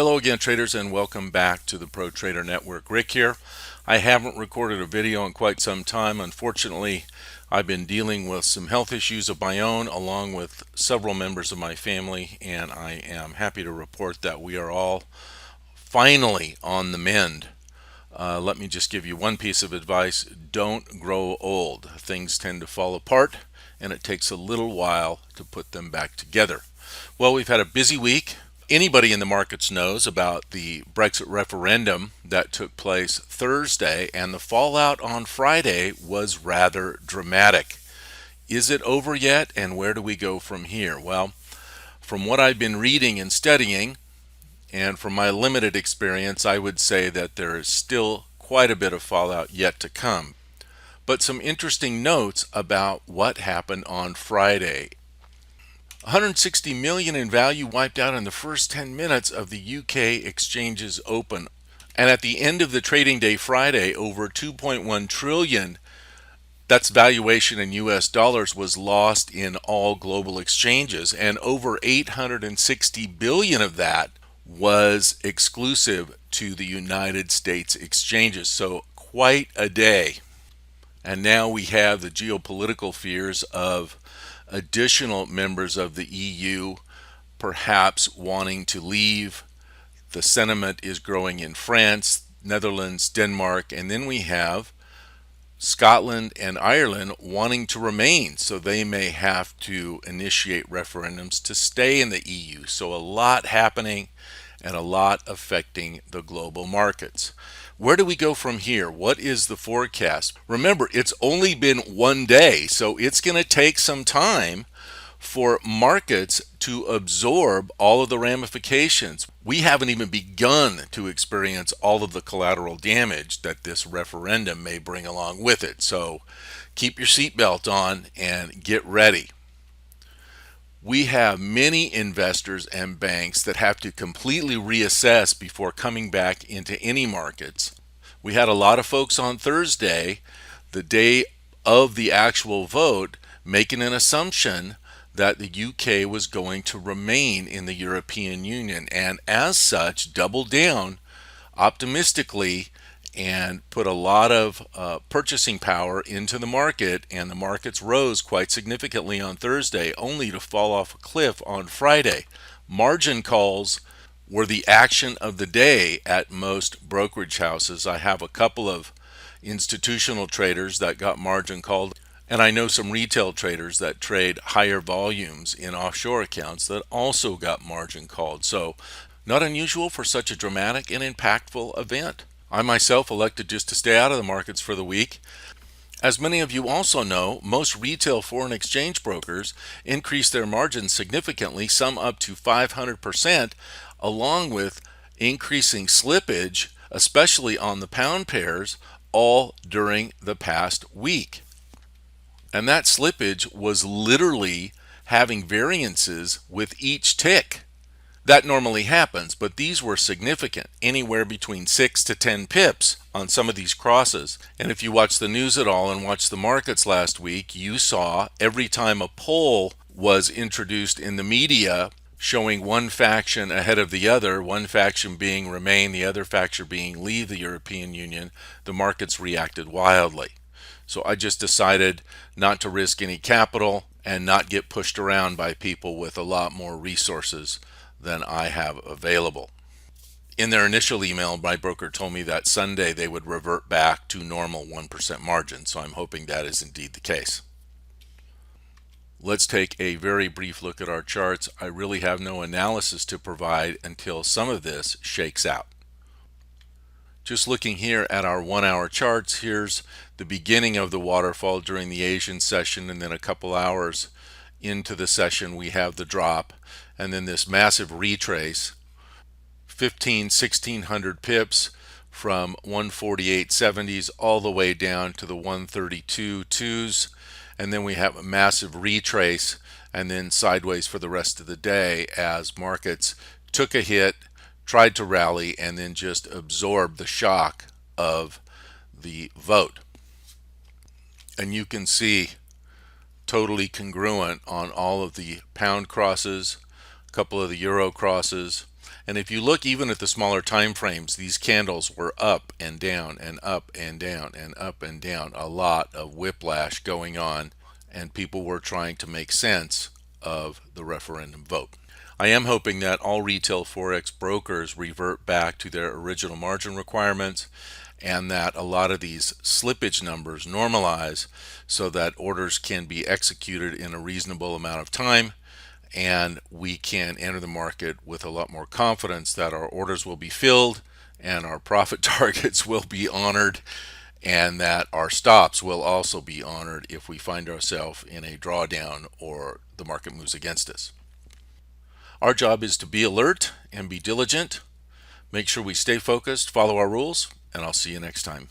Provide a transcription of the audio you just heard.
Hello again, traders, and welcome back to the Pro Trader Network. Rick here. I haven't recorded a video in quite some time. Unfortunately, I've been dealing with some health issues of my own along with several members of my family, and I am happy to report that we are all finally on the mend. Let me just give you one piece of advice. Don't grow old. Things tend to fall apart, and it takes a little while to put them back together. Well, we've had a busy week. Anybody in the markets knows about the Brexit referendum that took place Thursday, and the fallout on Friday was rather dramatic. Is it over yet, and where do we go from here? Well, from what I've been reading and studying, and from my limited experience, I would say that there is still quite a bit of fallout yet to come. But some interesting notes about what happened on Friday. 160 million in value wiped out in the first 10 minutes of the UK exchanges open. And at the end of the trading day Friday, over 2.1 trillion, that's valuation in US dollars, was lost in all global exchanges, and over 860 billion of that was exclusive to the United States exchanges. So quite a day. And now we have the geopolitical fears of additional members of the EU perhaps wanting to leave. The sentiment is growing in France, Netherlands, Denmark, and then we have Scotland and Ireland wanting to remain, so they may have to initiate referendums to stay in the EU. So a lot happening and a lot affecting the global markets. Where do we go from here? What is the forecast? Remember, it's only been one day, so it's going to take some time for markets to absorb all of the ramifications. We haven't even begun to experience all of the collateral damage that this referendum may bring along with it. So keep your seatbelt on and get ready. We have many investors and banks that have to completely reassess before coming back into any markets. We had a lot of folks on Thursday, the day of the actual vote, making an assumption that the UK was going to remain in the European Union, and as such doubled down optimistically and put a lot of purchasing power into the market, and the markets rose quite significantly on Thursday, only to fall off a cliff on Friday. Margin calls were the action of the day at most brokerage houses. I have a couple of institutional traders that got margin called, and I know some retail traders that trade higher volumes in offshore accounts that also got margin called. So not unusual for such a dramatic and impactful event. I myself elected just to stay out of the markets for the week. As many of you also know, most retail foreign exchange brokers increased their margins significantly, some up to 500%, along with increasing slippage, especially on the pound pairs, all during the past week. And that slippage was literally having variances with each tick. That normally happens, but these were significant, anywhere between 6 to 10 pips on some of these crosses. And if you watch the news at all and watch the markets last week, you saw every time a poll was introduced in the media showing one faction ahead of the other, one faction being remain, the other faction being leave the European Union, the markets reacted wildly. So I just decided not to risk any capital and not get pushed around by people with a lot more resources than I have available. In their initial email, my broker told me that Sunday they would revert back to normal 1% margin, so I'm hoping that is indeed the case. Let's take a very brief look at our charts. I really have no analysis to provide until some of this shakes out. Just looking here at our 1 hour charts, here's the beginning of the waterfall during the Asian session, and then a couple hours into the session we have the drop, and then this massive retrace, 1600 pips from 148.70s all the way down to the 132.2s, and then we have a massive retrace and then sideways for the rest of the day as markets took a hit, tried to rally, and then just absorbed the shock of the vote. And you can see totally congruent on all of the pound crosses, a couple of the euro crosses, And if you look even at the smaller time frames, these candles were up and down and up and down and up and down. A lot of whiplash going on, and people were trying to make sense of the referendum vote. I am hoping that all retail Forex brokers revert back to their original margin requirements, and that a lot of these slippage numbers normalize so that orders can be executed in a reasonable amount of time, and we can enter the market with a lot more confidence that our orders will be filled and our profit targets will be honored, and that our stops will also be honored if we find ourselves in a drawdown or the market moves against us. Our job is to be alert and be diligent. Make sure we stay focused, follow our rules, and I'll see you next time.